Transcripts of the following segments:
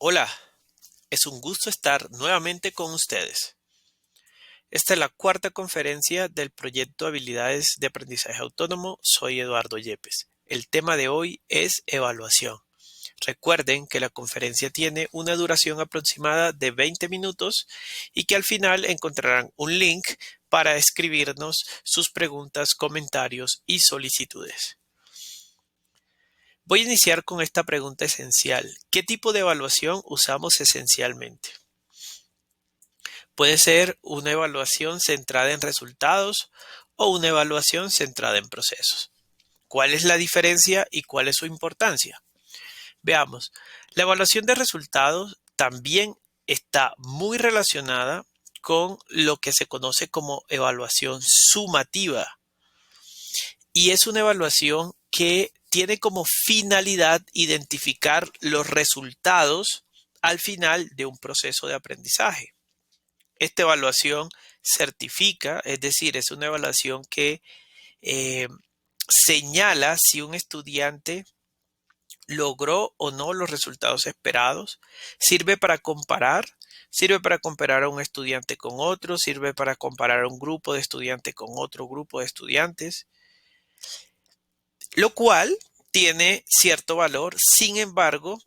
Hola, es un gusto estar nuevamente con ustedes. Esta es la cuarta conferencia del proyecto Habilidades de Aprendizaje Autónomo. Soy Eduardo Yepes. El tema de hoy es evaluación. Recuerden que la conferencia tiene una duración aproximada de 20 minutos y que al final encontrarán un link para escribirnos sus preguntas, comentarios y solicitudes. Voy a iniciar con esta pregunta esencial. ¿Qué tipo de evaluación usamos esencialmente? Puede ser una evaluación centrada en resultados o una evaluación centrada en procesos. ¿Cuál es la diferencia y cuál es su importancia? Veamos, la evaluación de resultados también está muy relacionada con lo que se conoce como evaluación sumativa y es una evaluación que tiene como finalidad identificar los resultados al final de un proceso de aprendizaje. Esta evaluación certifica, es decir, es una evaluación que eh, señala si un estudiante logró o no los resultados esperados, sirve para comparar a un estudiante con otro, sirve para comparar a un grupo de estudiantes con otro grupo de estudiantes, lo cual tiene cierto valor. Sin embargo,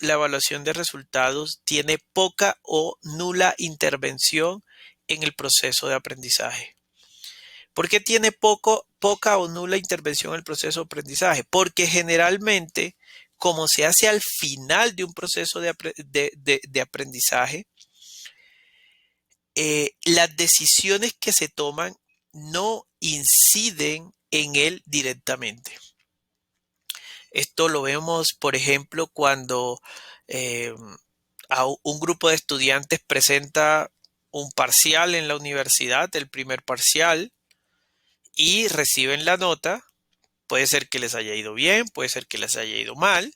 la evaluación de resultados tiene poca o nula intervención en el proceso de aprendizaje. ¿Por qué tiene poca o nula intervención en el proceso de aprendizaje? Porque generalmente, como se hace al final de un proceso de aprendizaje, las decisiones que se toman no inciden en él directamente. Esto lo vemos, por ejemplo, cuando eh, a un grupo de estudiantes presenta un parcial en la universidad, el primer parcial, y reciben la nota. Puede ser que les haya ido bien, puede ser que les haya ido mal.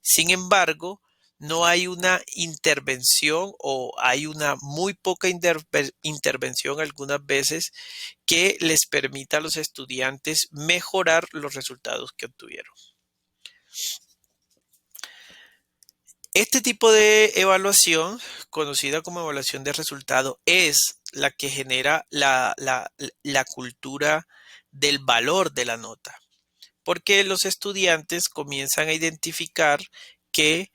Sin embargo, no hay una intervención o hay una muy poca intervención algunas veces que les permita a los estudiantes mejorar los resultados que obtuvieron. Este tipo de evaluación, conocida como evaluación de resultado, es la que genera la cultura del valor de la nota, porque los estudiantes comienzan a identificar que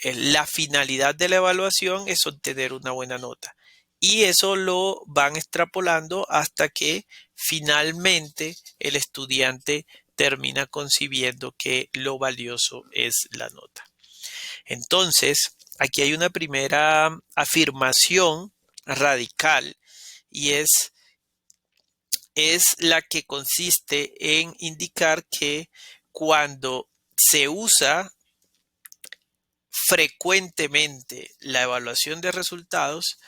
la finalidad de la evaluación es obtener una buena nota. Y eso lo van extrapolando hasta que finalmente el estudiante termina concibiendo que lo valioso es la nota. Entonces, aquí hay una primera afirmación radical y es la que consiste en indicar que cuando se usa frecuentemente la evaluación de resultados,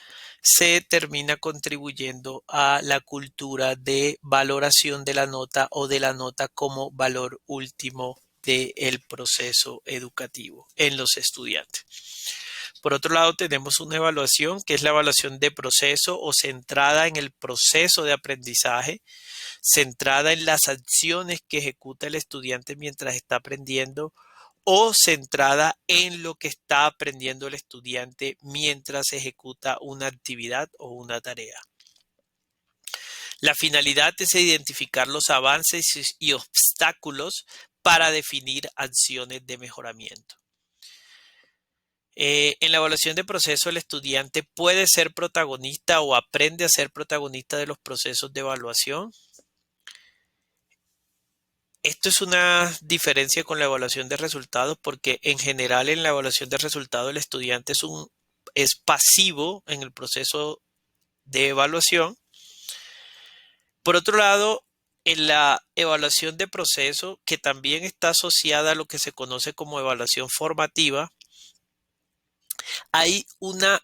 se termina contribuyendo a la cultura de valoración de la nota o de la nota como valor último del proceso educativo en los estudiantes. Por otro lado, tenemos una evaluación que es la evaluación de proceso o centrada en el proceso de aprendizaje, centrada en las acciones que ejecuta el estudiante mientras está aprendiendo o centrada en lo que está aprendiendo el estudiante mientras ejecuta una actividad o una tarea. La finalidad es identificar los avances y obstáculos para definir acciones de mejoramiento. En la evaluación de proceso, el estudiante puede ser protagonista o aprende a ser protagonista de los procesos de evaluación. Esto es una diferencia con la evaluación de resultados porque en general en la evaluación de resultados el estudiante es pasivo en el proceso de evaluación. Por otro lado, en la evaluación de proceso, que también está asociada a lo que se conoce como evaluación formativa, hay una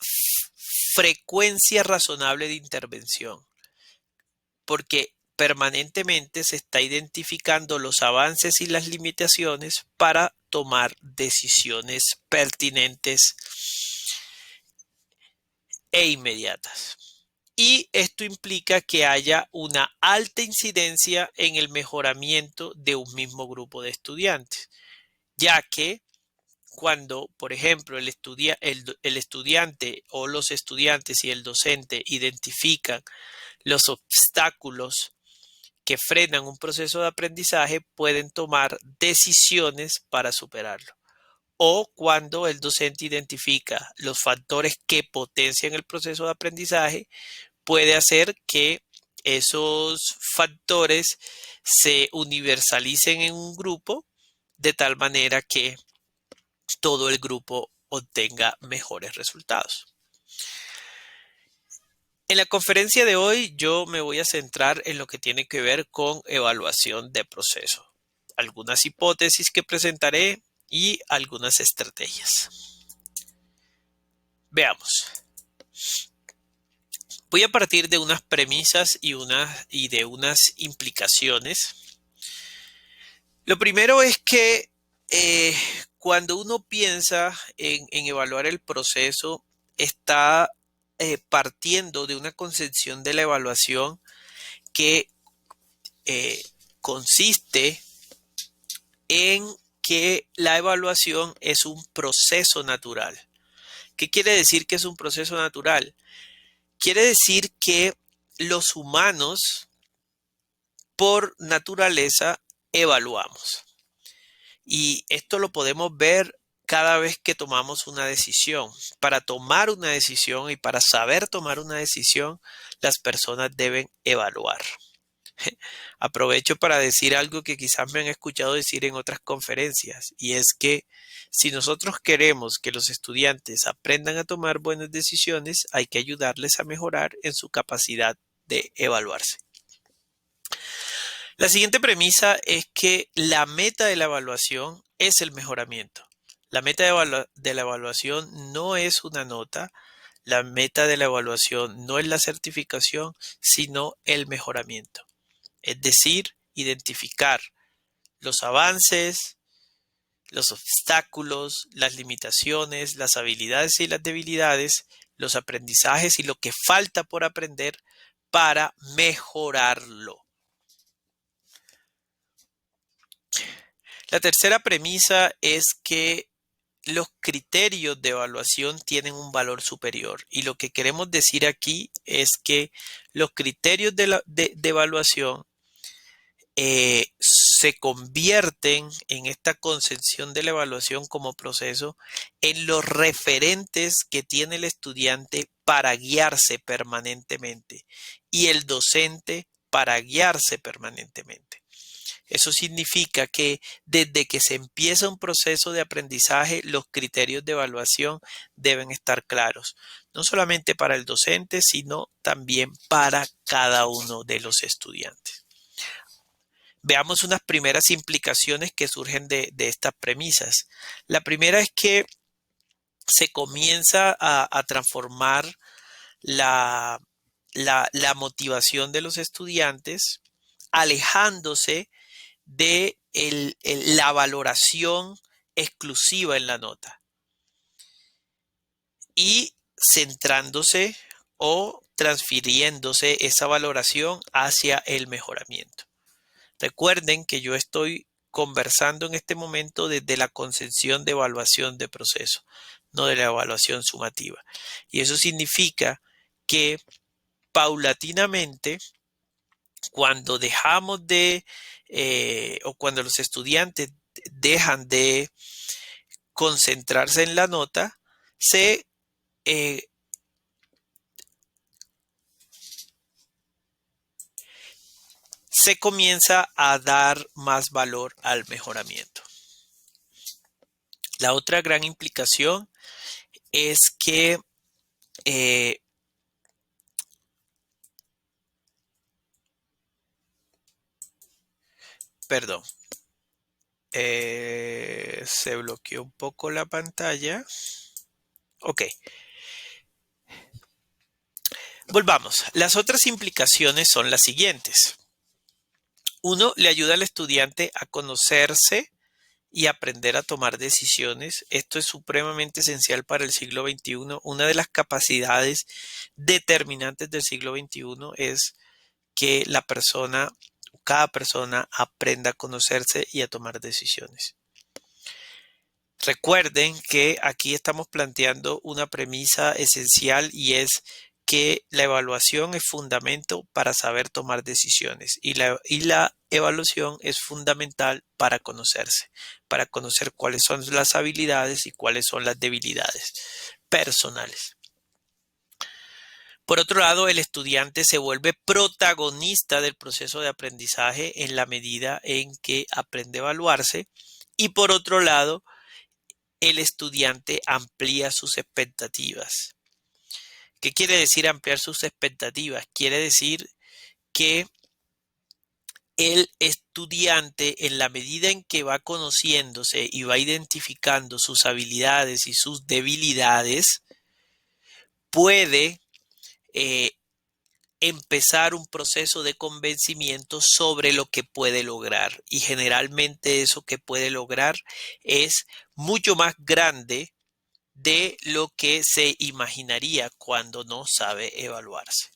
frecuencia razonable de intervención, porque permanentemente se está identificando los avances y las limitaciones para tomar decisiones pertinentes e inmediatas. Y esto implica que haya una alta incidencia en el mejoramiento de un mismo grupo de estudiantes, ya que cuando, por ejemplo, el estudiante o los estudiantes y el docente identifican los obstáculos que frenan un proceso de aprendizaje, pueden tomar decisiones para superarlo. O cuando el docente identifica los factores que potencian el proceso de aprendizaje, puede hacer que esos factores se universalicen en un grupo de tal manera que todo el grupo obtenga mejores resultados. En la conferencia de hoy yo me voy a centrar en lo que tiene que ver con evaluación de proceso, algunas hipótesis que presentaré y algunas estrategias. Veamos. Voy a partir de unas premisas y de unas implicaciones. Lo primero es que cuando uno piensa en evaluar el proceso, está partiendo de una concepción de la evaluación que consiste en que la evaluación es un proceso natural. ¿Qué quiere decir que es un proceso natural? Quiere decir que los humanos, por naturaleza, evaluamos. Y esto lo podemos ver cada vez que tomamos una decisión. Para tomar una decisión y para saber tomar una decisión, las personas deben evaluar. Aprovecho para decir algo que quizás me han escuchado decir en otras conferencias, y es que si nosotros queremos que los estudiantes aprendan a tomar buenas decisiones, hay que ayudarles a mejorar en su capacidad de evaluarse. La siguiente premisa es que la meta de la evaluación es el mejoramiento. La meta de la evaluación no es una nota, la meta de la evaluación no es la certificación, sino el mejoramiento. Es decir, identificar los avances, los obstáculos, las limitaciones, las habilidades y las debilidades, los aprendizajes y lo que falta por aprender para mejorarlo. La tercera premisa es que los criterios de evaluación tienen un valor superior, y lo que queremos decir aquí es que los criterios de evaluación se convierten en esta concepción de la evaluación como proceso en los referentes que tiene el estudiante para guiarse permanentemente y el docente para guiarse permanentemente. Eso significa que desde que se empieza un proceso de aprendizaje, los criterios de evaluación deben estar claros, no solamente para el docente, sino también para cada uno de los estudiantes. Veamos unas primeras implicaciones que surgen de estas premisas. La primera es que se comienza a transformar la motivación de los estudiantes, alejándose de la valoración exclusiva en la nota y centrándose o transfiriéndose esa valoración hacia el mejoramiento. Recuerden que yo estoy conversando en este momento desde la concepción de evaluación de proceso, no de la evaluación sumativa. Y eso significa que paulatinamente, cuando dejamos de, o cuando los estudiantes dejan de concentrarse en la nota, se comienza a dar más valor al mejoramiento. La otra gran implicación es que perdón, se bloqueó un poco la pantalla. Ok. Volvamos. Las otras implicaciones son las siguientes. Uno, le ayuda al estudiante a conocerse y aprender a tomar decisiones. Esto es supremamente esencial para el siglo XXI. Una de las capacidades determinantes del siglo XXI es que cada persona aprenda a conocerse y a tomar decisiones. Recuerden que aquí estamos planteando una premisa esencial y es que la evaluación es fundamento para saber tomar decisiones y la evaluación es fundamental para conocerse, para conocer cuáles son las habilidades y cuáles son las debilidades personales. Por otro lado, el estudiante se vuelve protagonista del proceso de aprendizaje en la medida en que aprende a evaluarse y por otro lado, el estudiante amplía sus expectativas. ¿Qué quiere decir ampliar sus expectativas? Quiere decir que el estudiante, en la medida en que va conociéndose y va identificando sus habilidades y sus debilidades, puede eh, empezar un proceso de convencimiento sobre lo que puede lograr. Y generalmente eso que puede lograr es mucho más grande de lo que se imaginaría cuando no sabe evaluarse.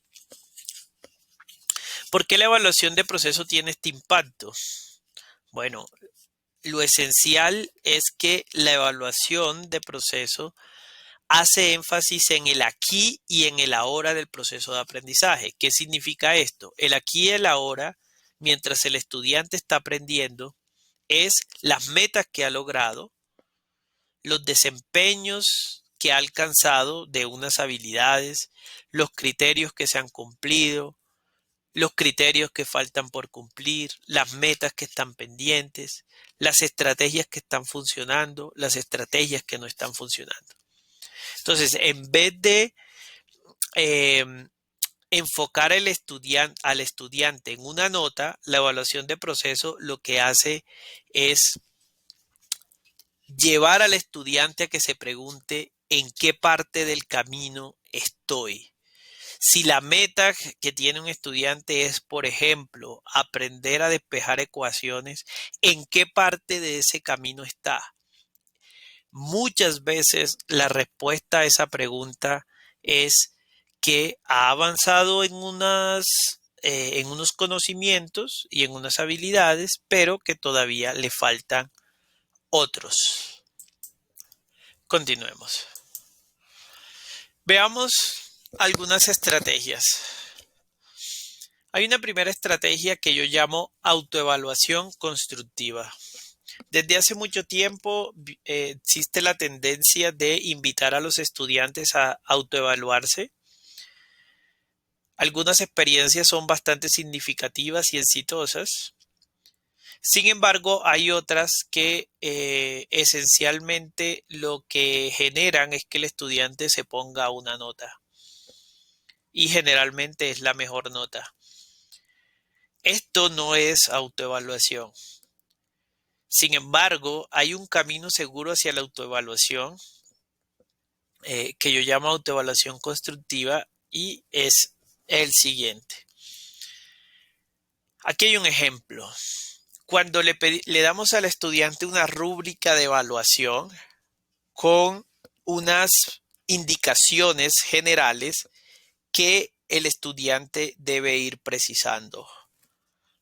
¿Por qué la evaluación de proceso tiene este impacto? Bueno, lo esencial es que la evaluación de proceso hace énfasis en el aquí y en el ahora del proceso de aprendizaje. ¿Qué significa esto? El aquí y el ahora, mientras el estudiante está aprendiendo, es las metas que ha logrado, los desempeños que ha alcanzado de unas habilidades, los criterios que se han cumplido, los criterios que faltan por cumplir, las metas que están pendientes, las estrategias que están funcionando, las estrategias que no están funcionando. Entonces, en vez de eh, enfocar al estudiante en una nota, la evaluación de proceso lo que hace es llevar al estudiante a que se pregunte en qué parte del camino estoy. Si la meta que tiene un estudiante es, por ejemplo, aprender a despejar ecuaciones, ¿en qué parte de ese camino está? Muchas veces la respuesta a esa pregunta es que ha avanzado en unos conocimientos y en unas habilidades, pero que todavía le faltan otros. Continuemos. Veamos algunas estrategias. Hay una primera estrategia que yo llamo autoevaluación constructiva. Desde hace mucho tiempo existe la tendencia de invitar a los estudiantes a autoevaluarse. Algunas experiencias son bastante significativas y exitosas. Sin embargo, hay otras que esencialmente lo que generan es que el estudiante se ponga una nota y generalmente es la mejor nota. Esto no es autoevaluación. Sin embargo, hay un camino seguro hacia la autoevaluación que yo llamo autoevaluación constructiva y es el siguiente. Aquí hay un ejemplo. Cuando le damos al estudiante una rúbrica de evaluación con unas indicaciones generales que el estudiante debe ir precisando.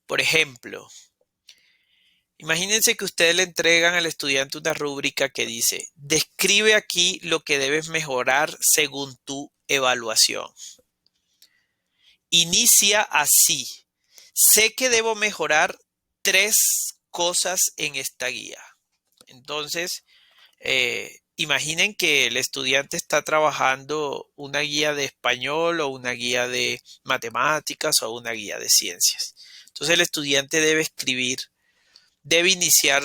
Por ejemplo, imagínense que ustedes le entregan al estudiante una rúbrica que dice, describe aquí lo que debes mejorar según tu evaluación. Inicia así. Sé que debo mejorar 3 cosas en esta guía. Entonces, imaginen que el estudiante está trabajando una guía de español o una guía de matemáticas o una guía de ciencias. Entonces, el estudiante debe iniciar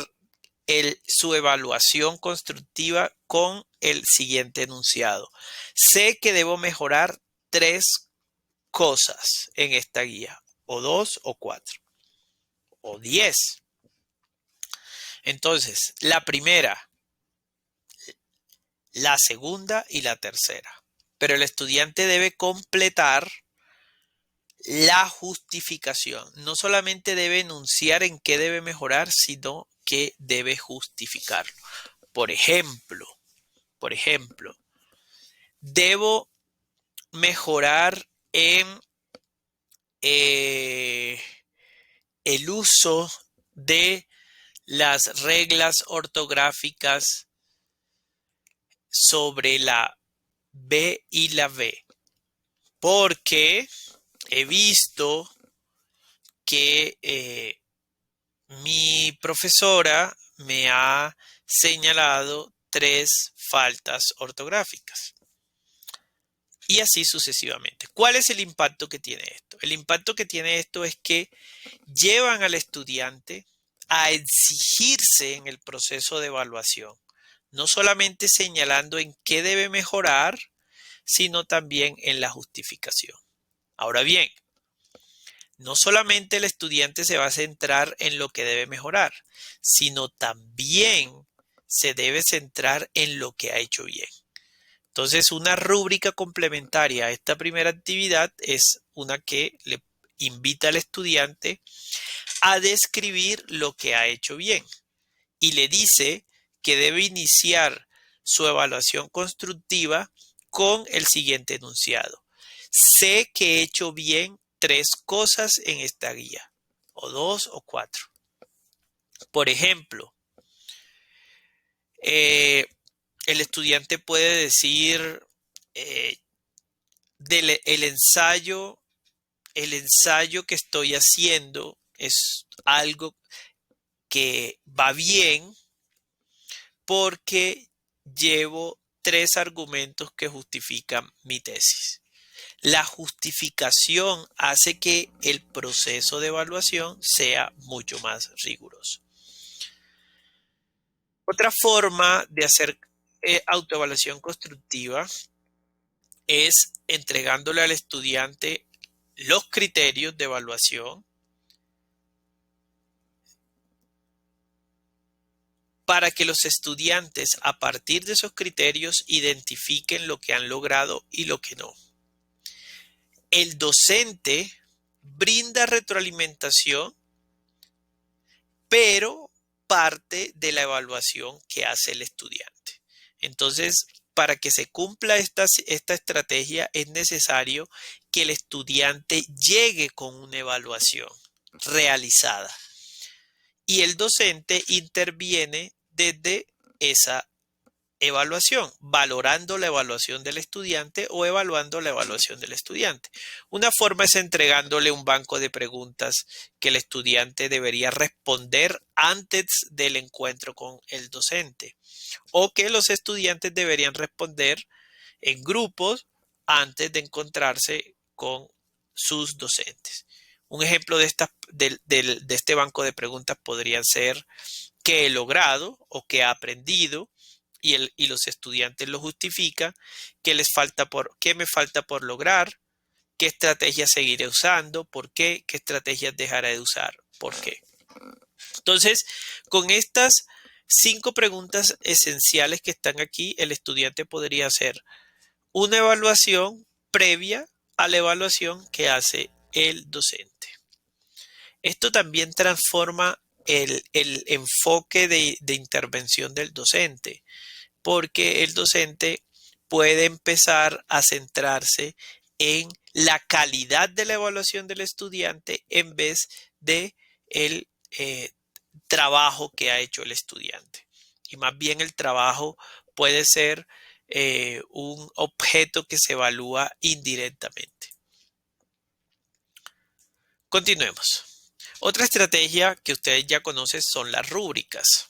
su evaluación constructiva con el siguiente enunciado. Sé que debo mejorar 3 cosas en esta guía, o 2 o 4 o 10. Entonces, la primera, la segunda y la tercera. Pero el estudiante debe completar la justificación. No solamente debe enunciar en qué debe mejorar, sino que debe justificarlo. Por ejemplo, debo mejorar en el uso de las reglas ortográficas sobre la B y la B, porque he visto que mi profesora me ha señalado 3 faltas ortográficas. Y así sucesivamente. ¿Cuál es el impacto que tiene esto? El impacto que tiene esto es que llevan al estudiante a exigirse en el proceso de evaluación, no solamente señalando en qué debe mejorar, sino también en la justificación. Ahora bien, no solamente el estudiante se va a centrar en lo que debe mejorar, sino también se debe centrar en lo que ha hecho bien. Entonces, una rúbrica complementaria a esta primera actividad es una que le invita al estudiante a describir lo que ha hecho bien y le dice que debe iniciar su evaluación constructiva con el siguiente enunciado. Sé que he hecho bien 3 cosas en esta guía, o 2 o 4. Por ejemplo, el estudiante puede decir eh, el ensayo que estoy haciendo es algo que va bien porque llevo 3 argumentos que justifican mi tesis. La justificación hace que el proceso de evaluación sea mucho más riguroso. Otra forma de hacer autoevaluación constructiva es entregándole al estudiante los criterios de evaluación para que los estudiantes a partir de esos criterios identifiquen lo que han logrado y lo que no. El docente brinda retroalimentación, pero parte de la evaluación que hace el estudiante. Entonces, para que se cumpla esta estrategia es necesario que el estudiante llegue con una evaluación realizada y el docente interviene desde esa evaluación, valorando la evaluación del estudiante o evaluando la evaluación del estudiante. Una forma es entregándole un banco de preguntas que el estudiante debería responder antes del encuentro con el docente o que los estudiantes deberían responder en grupos antes de encontrarse con sus docentes. Un ejemplo de este banco de preguntas podría ser qué he logrado o qué he aprendido y los estudiantes lo justifican, qué me falta por lograr, qué estrategias seguiré usando, por qué estrategias dejaré de usar, por qué. Entonces, con estas 5 preguntas esenciales que están aquí, el estudiante podría hacer una evaluación previa a la evaluación que hace el docente. Esto también transforma el enfoque de intervención del docente, porque el docente puede empezar a centrarse en la calidad de la evaluación del estudiante en vez de el trabajo que ha hecho el estudiante. Y más bien el trabajo puede ser un objeto que se evalúa indirectamente. Continuemos. Otra estrategia que ustedes ya conocen son las rúbricas.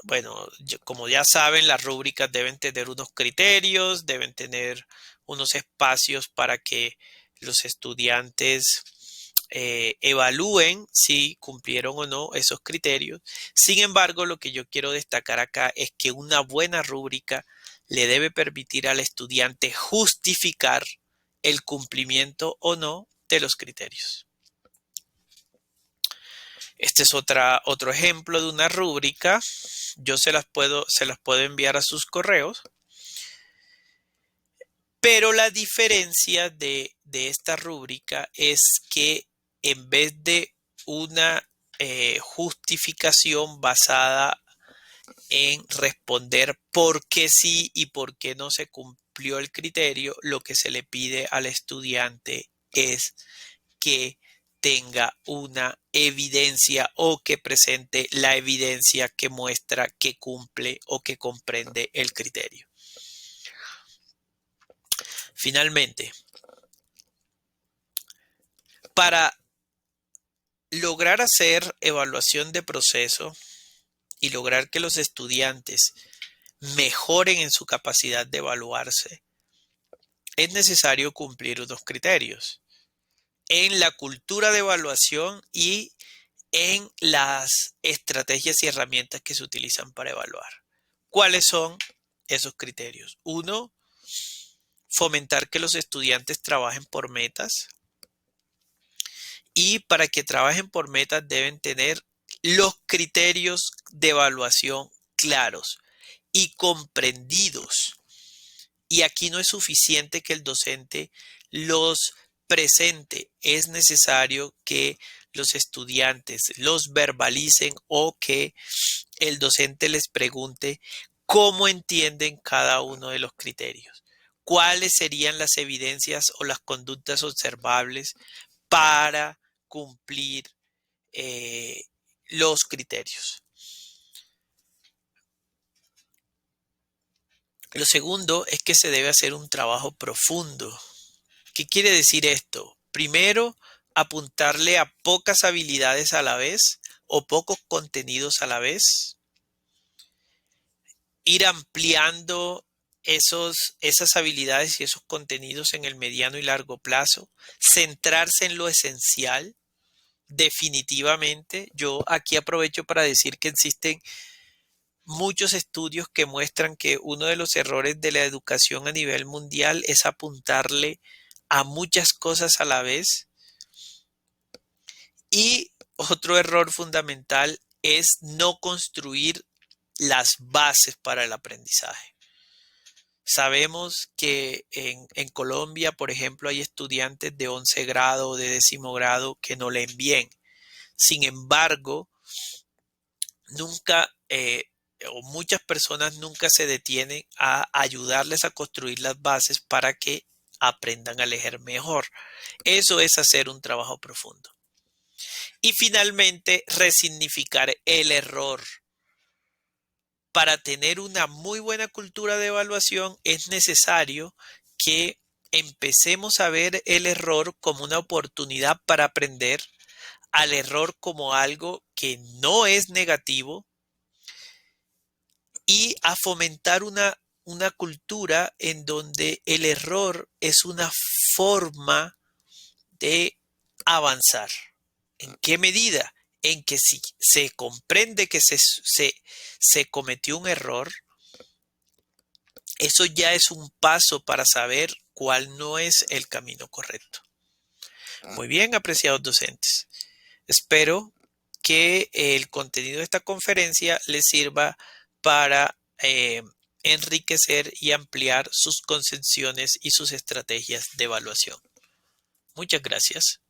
Bueno, como ya saben, las rúbricas deben tener unos criterios, deben tener unos espacios para que los estudiantes evalúen si cumplieron o no esos criterios. Sin embargo, lo que yo quiero destacar acá es que una buena rúbrica le debe permitir al estudiante justificar el cumplimiento o no de los criterios. Este es otro ejemplo de una rúbrica. Yo se las puedo enviar a sus correos. Pero la diferencia de esta rúbrica es que en vez de una justificación basada en responder por qué sí y por qué no se cumplió el criterio, lo que se le pide al estudiante es que tenga una evidencia o que presente la evidencia que muestra que cumple o que comprende el criterio. Finalmente, para lograr hacer evaluación de proceso y lograr que los estudiantes mejoren en su capacidad de evaluarse, es necesario cumplir unos criterios en la cultura de evaluación y en las estrategias y herramientas que se utilizan para evaluar. ¿Cuáles son esos criterios? Uno, fomentar que los estudiantes trabajen por metas. Y para que trabajen por metas deben tener los criterios de evaluación claros y comprendidos. Y aquí no es suficiente que el docente los presente, es necesario que los estudiantes los verbalicen o que el docente les pregunte cómo entienden cada uno de los criterios, cuáles serían las evidencias o las conductas observables para cumplir los criterios. Lo segundo es que se debe hacer un trabajo profundo. ¿Qué quiere decir esto? Primero, apuntarle a pocas habilidades a la vez o pocos contenidos a la vez. Ir ampliando esas habilidades y esos contenidos en el mediano y largo plazo. Centrarse en lo esencial. Definitivamente, yo aquí aprovecho para decir que existen muchos estudios que muestran que uno de los errores de la educación a nivel mundial es apuntarle a muchas cosas a la vez. Y otro error fundamental es no construir las bases para el aprendizaje. Sabemos que en Colombia, por ejemplo, hay estudiantes de 11 grado o de 10º grado que no leen bien. Sin embargo, nunca o muchas personas nunca se detienen a ayudarles a construir las bases para que aprendan a leer mejor. Eso es hacer un trabajo profundo. Y finalmente, resignificar el error. Para tener una muy buena cultura de evaluación es necesario que empecemos a ver el error como una oportunidad para aprender, al error como algo que no es negativo y a fomentar una cultura en donde el error es una forma de avanzar. ¿En qué medida? En que si se comprende que se cometió un error, eso ya es un paso para saber cuál no es el camino correcto. Muy bien, apreciados docentes. Espero que el contenido de esta conferencia les sirva para enriquecer y ampliar sus concepciones y sus estrategias de evaluación. Muchas gracias.